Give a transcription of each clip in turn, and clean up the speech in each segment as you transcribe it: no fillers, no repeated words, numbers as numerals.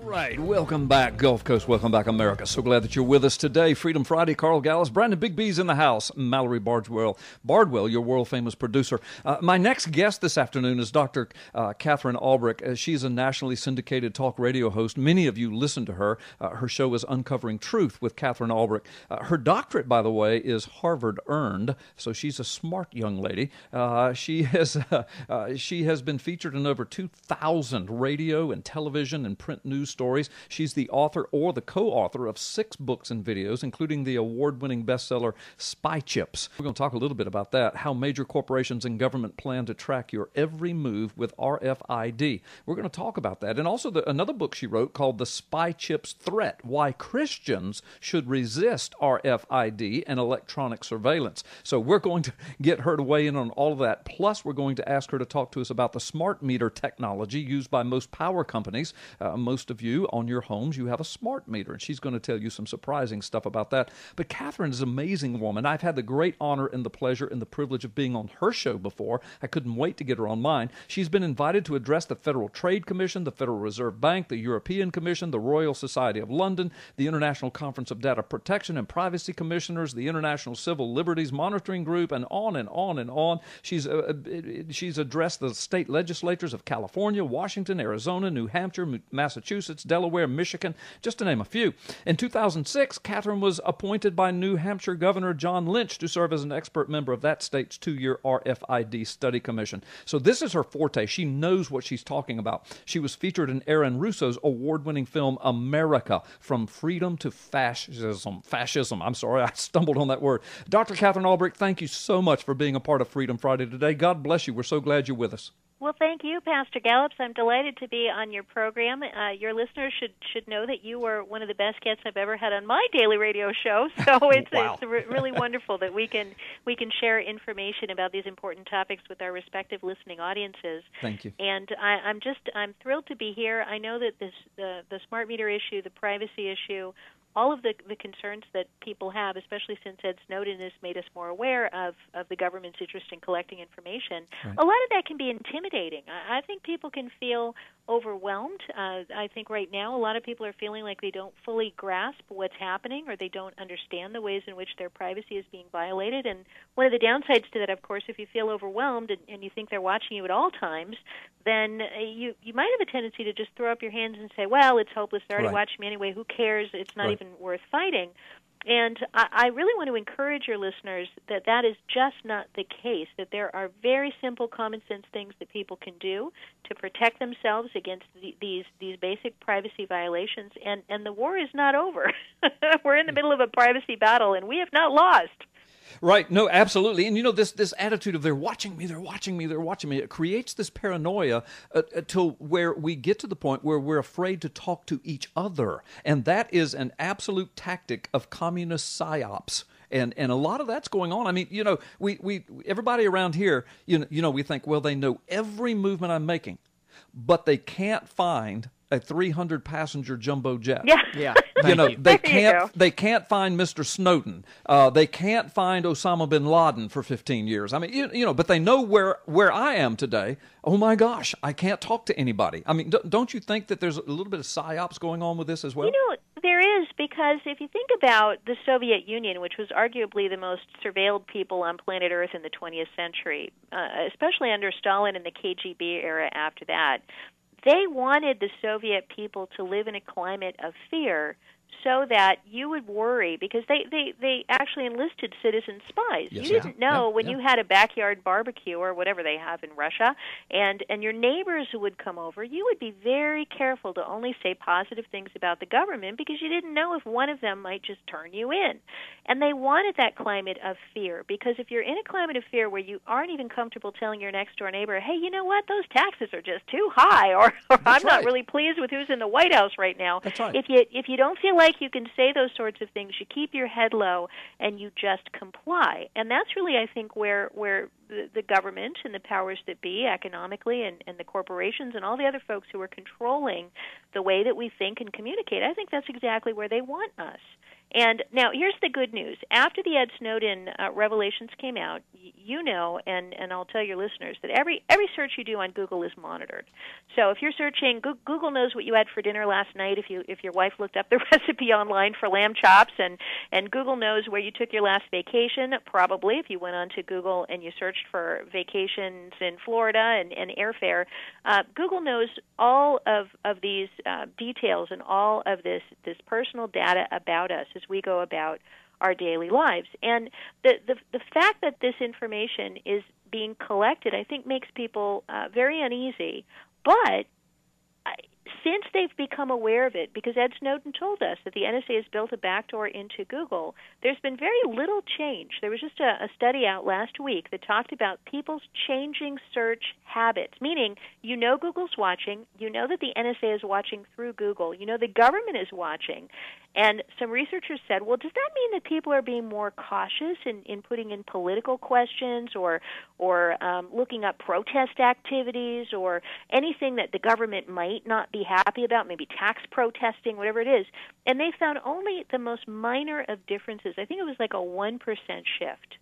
Right, welcome back, Gulf Coast. Welcome back, America. So glad that you're with us today. Freedom Friday, Carl Gallups, Brandon Big B's in the house, Mallory Bardwell, your world-famous producer. My next guest this afternoon is Dr. Katherine Albrecht. She's a nationally syndicated talk radio host. Many of you listen to her. Her show is Uncovering Truth with Katherine Albrecht. Her doctorate, by the way, is Harvard-earned, so she's a smart young lady. She has been featured in over 2,000 radio and television and print news stories. She's the author or the co-author of 6 books and videos, including the award-winning bestseller Spy Chips. We're going to talk a little bit about that, how major corporations and government plan to track your every move with RFID. We're going to talk about that. And also another book she wrote called The Spy Chips Threat, Why Christians Should Resist RFID and Electronic Surveillance. So we're going to get her to weigh in on all of that. Plus, we're going to ask her to talk to us about the smart meter technology used by most power companies. Most of you on your homes, you have a smart meter, and she's going to tell you some surprising stuff about that. But Katherine is an amazing woman. I've had the great honor and the pleasure and the privilege of being on her show before. I couldn't wait to get her on mine. She's been invited to address the Federal Trade Commission, the Federal Reserve Bank, the European Commission, the Royal Society of London, the International Conference of Data Protection and Privacy Commissioners, the International Civil Liberties Monitoring Group, and on and on and on. She's addressed the state legislatures of California, Washington, Arizona, New Hampshire, Massachusetts, Delaware, Michigan, just to name a few. In 2006, Katherine was appointed by New Hampshire Governor John Lynch to serve as an expert member of that state's 2-year RFID study commission. So this is her forte. She knows what she's talking about. She was featured in Aaron Russo's award-winning film America, From Freedom to Fascism. I'm sorry, I stumbled on that word. Dr. Katherine Albrecht, thank you so much for being a part of Freedom Friday today. God bless you. We're so glad you're with us. Well, thank you, Pastor Gallups. I'm delighted to be on your program. Your listeners should know that you were one of the best guests I've ever had on my daily radio show. So it's really wonderful that we can share information about these important topics with our respective listening audiences. Thank you. And I'm thrilled to be here. I know that the smart meter issue, the privacy issue, all of the concerns that people have, especially since Ed Snowden has made us more aware of the government's interest in collecting information, right. A lot of that can be intimidating. I think people can feel overwhelmed. I think right now a lot of people are feeling like they don't fully grasp what's happening, or they don't understand the ways in which their privacy is being violated. And one of the downsides to that, of course, if you feel overwhelmed and you think they're watching you at all times, then you might have a tendency to just throw up your hands and say, well, it's hopeless. They're already watching me anyway. Who cares? It's not even worth fighting. And I really want to encourage your listeners that that is just not the case, that there are very simple, common-sense things that people can do to protect themselves against these basic privacy violations. And the war is not over. We're in the middle of a privacy battle, and we have not lost. Right. No, absolutely. And, this attitude of they're watching me, it creates this paranoia till where we get to the point where we're afraid to talk to each other. And that is an absolute tactic of communist psyops. And a lot of that's going on. I mean, we everybody around here, we think, well, they know every movement I'm making, but they can't find a 300-passenger jumbo jet. Yeah. They can't find Mr. Snowden. They can't find Osama bin Laden for 15 years. I mean, but they know where I am today. Oh my gosh, I can't talk to anybody. I mean, don't you think that there's a little bit of psyops going on with this as well? There is, because if you think about the Soviet Union, which was arguably the most surveilled people on planet Earth in the 20th century, especially under Stalin and the KGB era after that, they wanted the Soviet people to live in a climate of fear so that you would worry, because they actually enlisted citizen spies. Yes, you didn't know when you had a backyard barbecue or whatever they have in Russia, and your neighbors would come over, you would be very careful to only say positive things about the government, because you didn't know if one of them might just turn you in. And they wanted that climate of fear, because if you're in a climate of fear where you aren't even comfortable telling your next-door neighbor, hey, you know what, those taxes are just too high, or I'm not really pleased with who's in the White House right now. That's right. If you don't feel like you can say those sorts of things, you keep your head low and you just comply. And that's really, I think, where the government and the powers that be economically and the corporations and all the other folks who are controlling the way that we think and communicate, I think that's exactly where they want us. And now here's the good news. After the Ed Snowden revelations came out, you know, and I'll tell your listeners, that every search you do on Google is monitored. So if you're searching, Google knows what you had for dinner last night if your wife looked up the recipe online for lamb chops, and Google knows where you took your last vacation, probably, if you went onto Google and you searched for vacations in Florida and airfare. Google knows all of these details and all of this personal data about us as we go about our daily lives. And the fact that this information is being collected, I think, makes people very uneasy. But since they've become aware of it, because Ed Snowden told us that the NSA has built a backdoor into Google, there's been very little change. There was just a study out last week that talked about people's changing search habits, meaning you know Google's watching, you know that the NSA is watching through Google, you know the government is watching, and some researchers said, well, does that mean that people are being more cautious in putting in political questions or looking up protest activities or anything that the government might not be happy about, maybe tax protesting, whatever it is? And they found only the most minor of differences. I think it was like a 1% shift.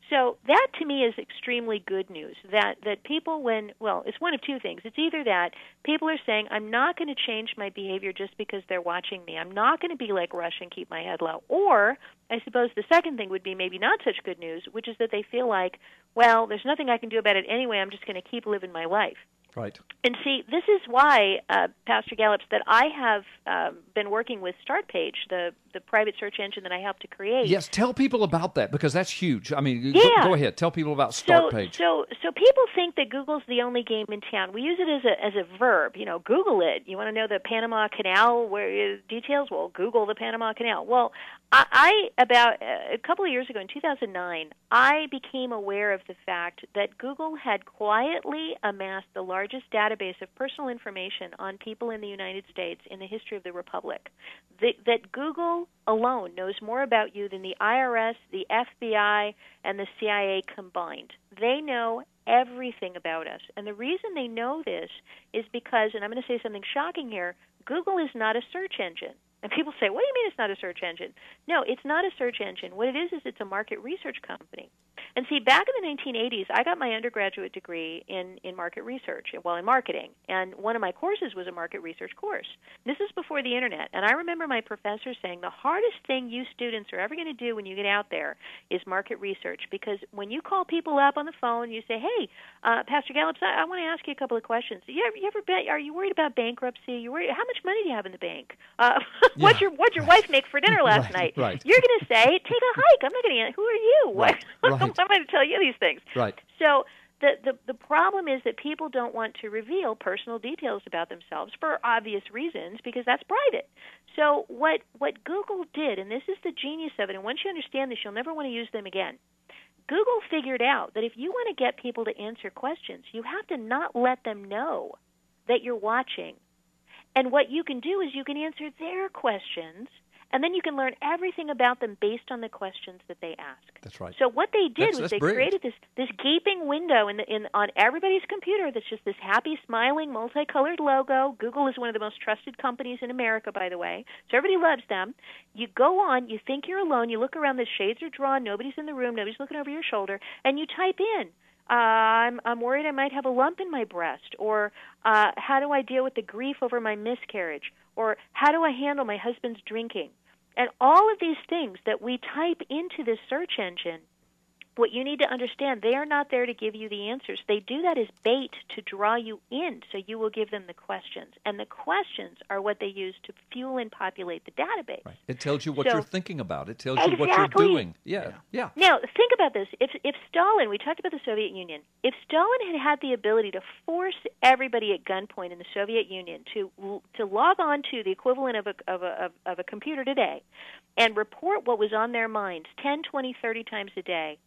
So that, to me, is extremely good news, that people it's one of two things. It's either that people are saying, I'm not going to change my behavior just because they're watching me. I'm not going to be like Rush and keep my head low. Or I suppose the second thing would be maybe not such good news, which is that they feel like, well, there's nothing I can do about it anyway. I'm just going to keep living my life. Right. And see, this is why, Pastor Gallups, that I have been working with StartPage, the private search engine that I helped to create. Yes, tell people about that, because that's huge. I mean, go ahead. Tell people about StartPage. So people think that Google's the only game in town. We use it as a verb. You know, Google it. You want to know the Panama Canal details? Well, Google the Panama Canal. Well, I about a couple of years ago, in 2009, I became aware of the fact that Google had quietly amassed the largest database of personal information on people in the United States in the history of the Republic. That Google alone knows more about you than the IRS, the FBI, and the CIA combined. They know everything about us. And the reason they know this is because, and I'm going to say something shocking here, Google is not a search engine. And people say, what do you mean it's not a search engine? No, it's not a search engine. What it is it's a market research company. And see, back in the 1980s, I got my undergraduate degree in market research, in marketing. And one of my courses was a market research course. This is before the Internet. And I remember my professor saying, the hardest thing you students are ever going to do when you get out there is market research. Because when you call people up on the phone, you say, hey, Pastor Gallups, I want to ask you a couple of questions. Are you worried about bankruptcy? How much money do you have in the bank? What'd your wife make for dinner last night? Right. You're going to say, take a hike. I'm not going to. Who are you? Right. I'm going to tell you these things. Right. So the problem is that people don't want to reveal personal details about themselves for obvious reasons, because that's private. So what Google did, and this is the genius of it, and once you understand this, you'll never want to use them again. Google figured out that if you want to get people to answer questions, you have to not let them know that you're watching. And what you can do is you can answer their questions, and then you can learn everything about them based on the questions that they ask. That's right. So what they did was that's they brilliant. created this gaping window on everybody's computer that's just this happy, smiling, multicolored logo. Google is one of the most trusted companies in America, by the way. So everybody loves them. You go on, you think you're alone, you look around, the shades are drawn, nobody's in the room, nobody's looking over your shoulder, and you type in, I'm worried I might have a lump in my breast, or how do I deal with the grief over my miscarriage, or how do I handle my husband's drinking? And all of these things that we type into this search engine, what you need to understand, they are not there to give you the answers. They do that as bait to draw you in, so you will give them the questions. And the questions are what they use to fuel and populate the database. Right. It tells you what you're thinking about. It tells you what you're doing. Yeah. Now, think about this. If Stalin, we talked about the Soviet Union, if Stalin had the ability to force everybody at gunpoint in the Soviet Union to log on to the equivalent of a computer today and report what was on their minds 10, 20, 30 times a day,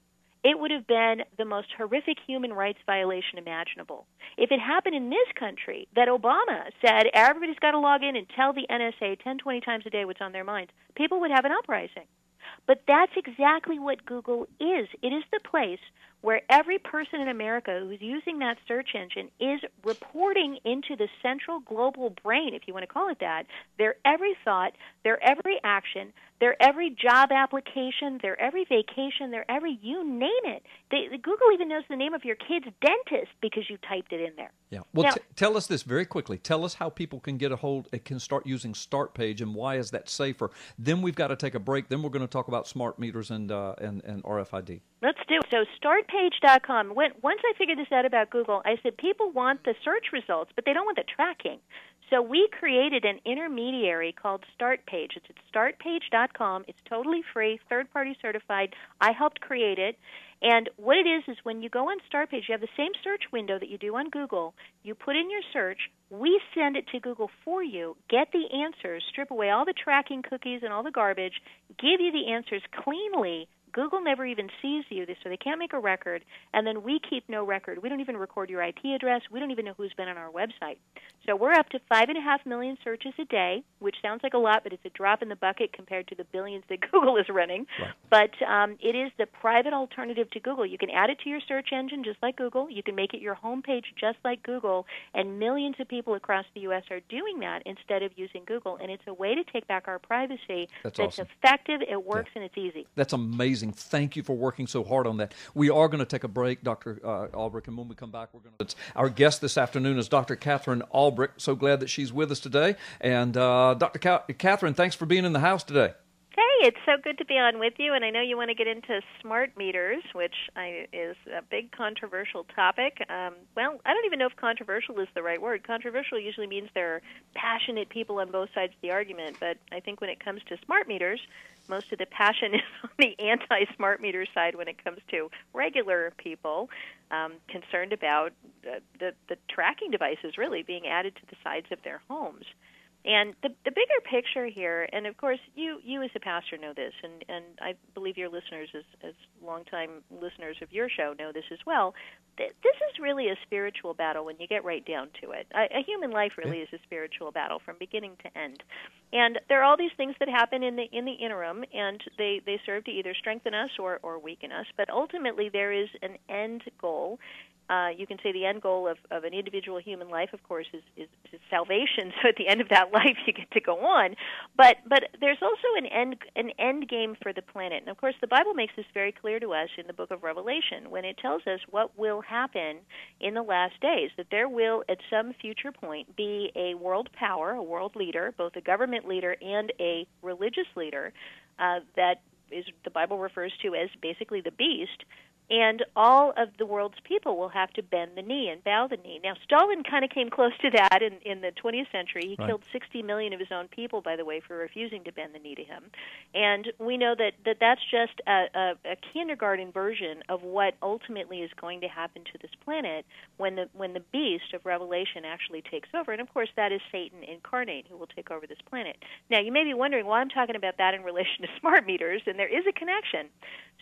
it would have been the most horrific human rights violation imaginable. If it happened in this country, that Obama said everybody's got to log in and tell the NSA 10, 20 times a day what's on their minds, people would have an uprising. But that's exactly what Google is. It is the place where every person in America who's using that search engine is reporting into the central global brain, if you want to call it that, their every thought, their every action, their every job application, their every vacation, their every, you name it. Google even knows the name of your kid's dentist because you typed it in there. Yeah. Well, now, tell us this very quickly. Tell us how people can get a hold, can start using Start Page, and why is that safer? Then we've got to take a break. Then we're going to talk about smart meters and RFID. Let's do it. So startpage.com. Once I figured this out about Google, I said people want the search results, but they don't want the tracking. So we created an intermediary called StartPage. It's at startpage.com. It's totally free, third-party certified. I helped create it. And what it is when you go on StartPage, you have the same search window that you do on Google. You put in your search. We send it to Google for you, get the answers, strip away all the tracking cookies and all the garbage, give you the answers cleanly. Google never even sees you, so they can't make a record, and then we keep no record. We don't even record your IP address. We don't even know who's been on our website. So we're up to 5.5 million searches a day, which sounds like a lot, but it's a drop in the bucket compared to the billions that Google is running. Right. But it is the private alternative to Google. You can add it to your search engine just like Google. You can make it your homepage just like Google, and millions of people across the U.S. are doing that instead of using Google, and it's a way to take back our privacy that's awesome. Effective, it works, and it's easy. That's amazing. Thank you for working so hard on that. We are going to take a break, Dr. Albrecht, and when we come back, our guest this afternoon is Dr. Katherine Albrecht. So glad that she's with us today. And Dr. Katherine, thanks for being in the house today. Hey, it's so good to be on with you, and I know you want to get into smart meters, which is a big controversial topic. Well, I don't even know if controversial is the right word. Controversial usually means there are passionate people on both sides of the argument, but I think when it comes to smart meters, most of the passion is on the anti-smart meter side when it comes to regular people concerned about the tracking devices really being added to the sides of their homes. And the bigger picture here, and of course you as a pastor know this, and I believe your listeners as longtime listeners of your show know this as well, this is really a spiritual battle when you get right down to it. A human life really is a spiritual battle from beginning to end. And there are all these things that happen in the interim, and they serve to either strengthen us or weaken us, but ultimately there is an end goal. You can say the end goal of an individual human life, of course, is salvation. So at the end of that life, you get to go on. But there's also an end game for the planet. And of course, the Bible makes this very clear to us in the book of Revelation when it tells us what will happen in the last days, that there will at some future point be a world power, a world leader, both a government leader and a religious leader that is the Bible refers to as basically the beast. And all of the world's people will have to bend the knee and bow the knee. Now, Stalin kind of came close to that in the 20th century. He killed 60 million of his own people, by the way, for refusing to bend the knee to him. And we know that's just a kindergarten version of what ultimately is going to happen to this planet when the beast of Revelation actually takes over. And, of course, that is Satan incarnate who will take over this planet. Now, you may be wondering why I'm talking about that in relation to smart meters, and there is a connection.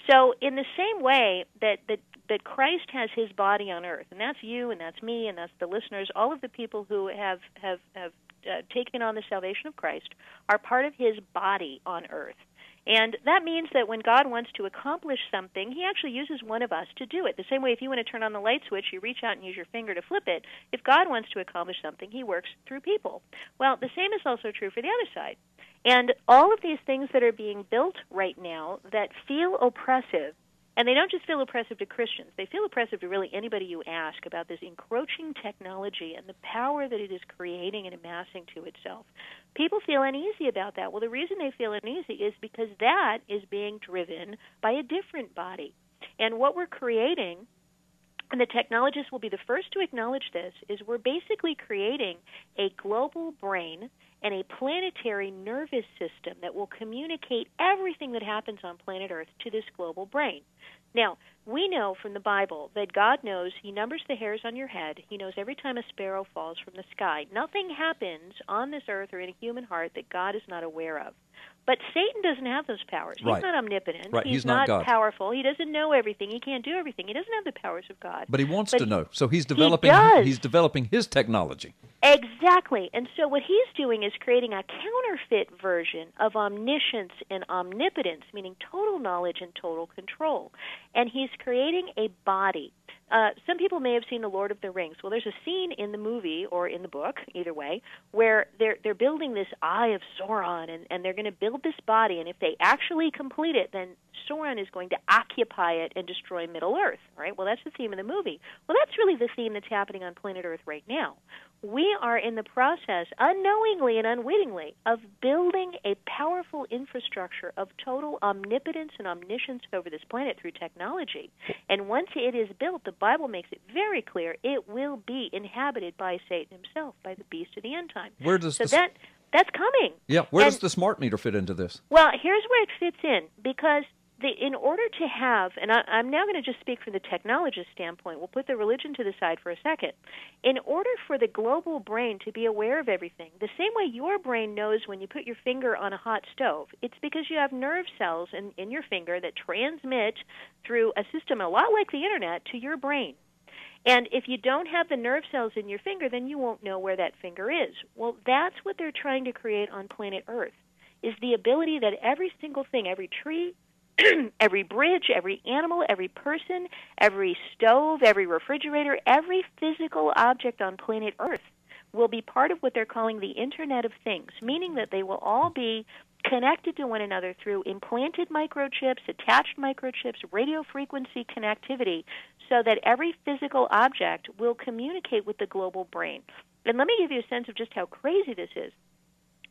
So in the same way that Christ has his body on earth, and that's you and that's me and that's the listeners, all of the people who have taken on the salvation of Christ are part of his body on earth. And that means that when God wants to accomplish something, he actually uses one of us to do it. The same way if you want to turn on the light switch, you reach out and use your finger to flip it. If God wants to accomplish something, he works through people. Well, the same is also true for the other side. And all of these things that are being built right now that feel oppressive, and they don't just feel oppressive to Christians, they feel oppressive to really anybody you ask about this encroaching technology and the power that it is creating and amassing to itself. People feel uneasy about that. Well, the reason they feel uneasy is because that is being driven by a different body. And what we're creating, and the technologists will be the first to acknowledge this, is we're basically creating a global brain and a planetary nervous system that will communicate everything that happens on planet Earth to this global brain. Now, we know from the Bible that God knows, he numbers the hairs on your head. He knows every time a sparrow falls from the sky. Nothing happens on this earth or in a human heart that God is not aware of. But Satan doesn't have those powers. He's Right. not omnipotent. Right. He's not not God. powerful. He doesn't know everything. He can't do everything. He doesn't have the powers of God. But he wants But to know. So he's developing. does. He's developing his technology. Exactly. And so what he's doing is creating a counterfeit version of omniscience and omnipotence, meaning total knowledge and total control. And he's creating a body. Some people may have seen The Lord of the Rings. Well, there's a scene in the movie or in the book, either way, where they're building this Eye of Sauron, and they're going to build this body. And if they actually complete it, then Sauron is going to occupy it and destroy Middle-earth. All right? Well, that's the theme of the movie. Well, that's really the theme that's happening on planet Earth right now. We are in the process, unknowingly and unwittingly, of building a powerful infrastructure of total omnipotence and omniscience over this planet through technology. And once it is built, the Bible makes it very clear it will be inhabited by Satan himself, by the beast of the end time. Where does that's coming. Yeah, where does the smart meter fit into this? Well, here's where it fits in, because in order to have, and I'm now going to just speak from the technologist standpoint, we'll put the religion to the side for a second. In order for the global brain to be aware of everything, the same way your brain knows when you put your finger on a hot stove, it's because you have nerve cells in your finger that transmit through a system a lot like the internet to your brain. And if you don't have the nerve cells in your finger, then you won't know where that finger is. Well, that's what they're trying to create on planet Earth, is the ability that every single thing, every tree, every bridge, every animal, every person, every stove, every refrigerator, every physical object on planet Earth will be part of what they're calling the Internet of Things, meaning that they will all be connected to one another through implanted microchips, attached microchips, radio frequency connectivity, so that every physical object will communicate with the global brain. And let me give you a sense of just how crazy this is.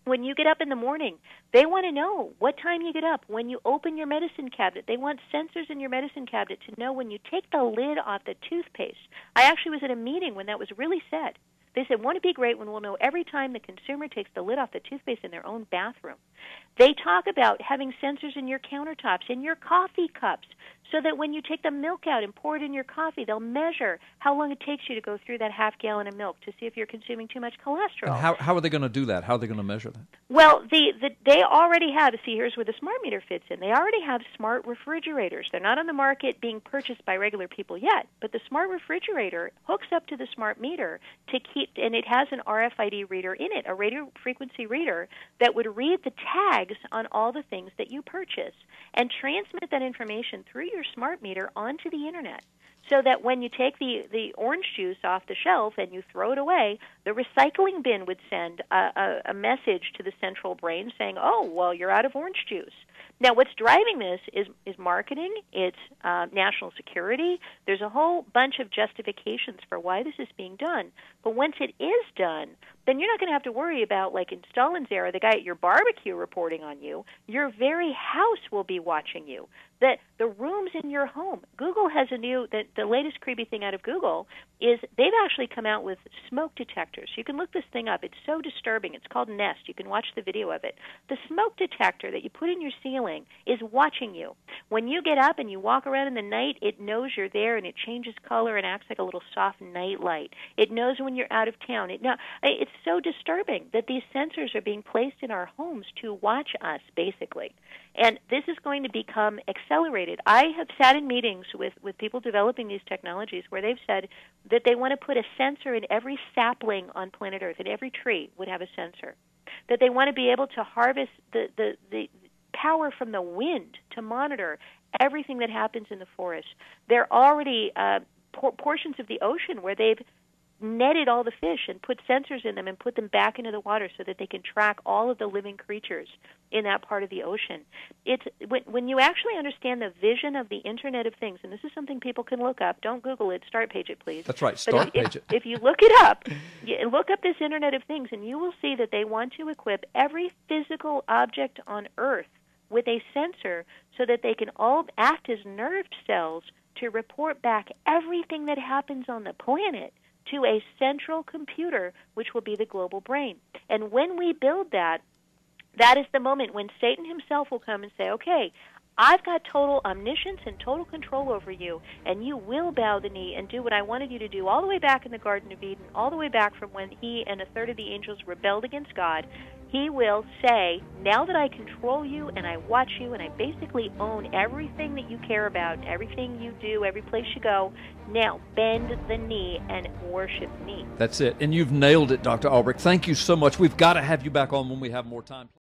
When you get up in the morning, they want to know what time you get up. When you open your medicine cabinet, they want sensors in your medicine cabinet to know when you take the lid off the toothpaste. I actually was at a meeting when that was really said. They said, won't it be great when we'll know every time the consumer takes the lid off the toothpaste in their own bathroom? They talk about having sensors in your countertops, in your coffee cups, so that when you take the milk out and pour it in your coffee, they'll measure how long it takes you to go through that half gallon of milk to see if you're consuming too much cholesterol. And how are they going to do that? How are they going to measure that? Well, they already have, see, here's where the smart meter fits in. They already have smart refrigerators. They're not on the market being purchased by regular people yet, but the smart refrigerator hooks up to the smart meter to keep, and it has an RFID reader in it, a radio frequency reader that would read the tags on all the things that you purchase and transmit that information through your smart meter onto the internet, so that when you take the orange juice off the shelf and you throw it away, the recycling bin would send a message to the central brain saying, oh, well, you're out of orange juice. Now, what's driving this is marketing, it's national security. There's a whole bunch of justifications for why this is being done. But once it is done, then you're not going to have to worry about, like in Stalin's era, the guy at your barbecue reporting on you. Your very house will be watching you. The rooms in your home. Google has the latest creepy thing out of Google is they've actually come out with smoke detectors. You can look this thing up. It's so disturbing. It's called Nest. You can watch the video of it. The smoke detector that you put in your ceiling is watching you. When you get up and you walk around in the night, it knows you're there, and it changes color and acts like a little soft night light. It knows when you're out of town. It's so disturbing that these sensors are being placed in our homes to watch us, basically. And this is going to become accelerated. I have sat in meetings with people developing these technologies where they've said that they want to put a sensor in every sapling on planet Earth, and every tree would have a sensor. That they want to be able to harvest the power from the wind to monitor everything that happens in the forest. There are already portions of the ocean where they've netted all the fish and put sensors in them and put them back into the water so that they can track all of the living creatures in that part of the ocean. It's when you actually understand the vision of the Internet of Things, and this is something people can look up. Don't Google it. Start Page it, please. That's right. Page it. If you look it up, look up this Internet of Things, and you will see that they want to equip every physical object on Earth with a sensor so that they can all act as nerve cells to report back everything that happens on the planet to a central computer, which will be the global brain. And when we build that, that is the moment when Satan himself will come and say, okay, I've got total omniscience and total control over you, and you will bow the knee and do what I wanted you to do all the way back in the Garden of Eden, all the way back from when he and a third of the angels rebelled against God. he will say, now that I control you and I watch you and I basically own everything that you care about, everything you do, every place you go, now bend the knee and worship me. That's it. And you've nailed it, Dr. Albrecht. Thank you so much. We've got to have you back on when we have more time.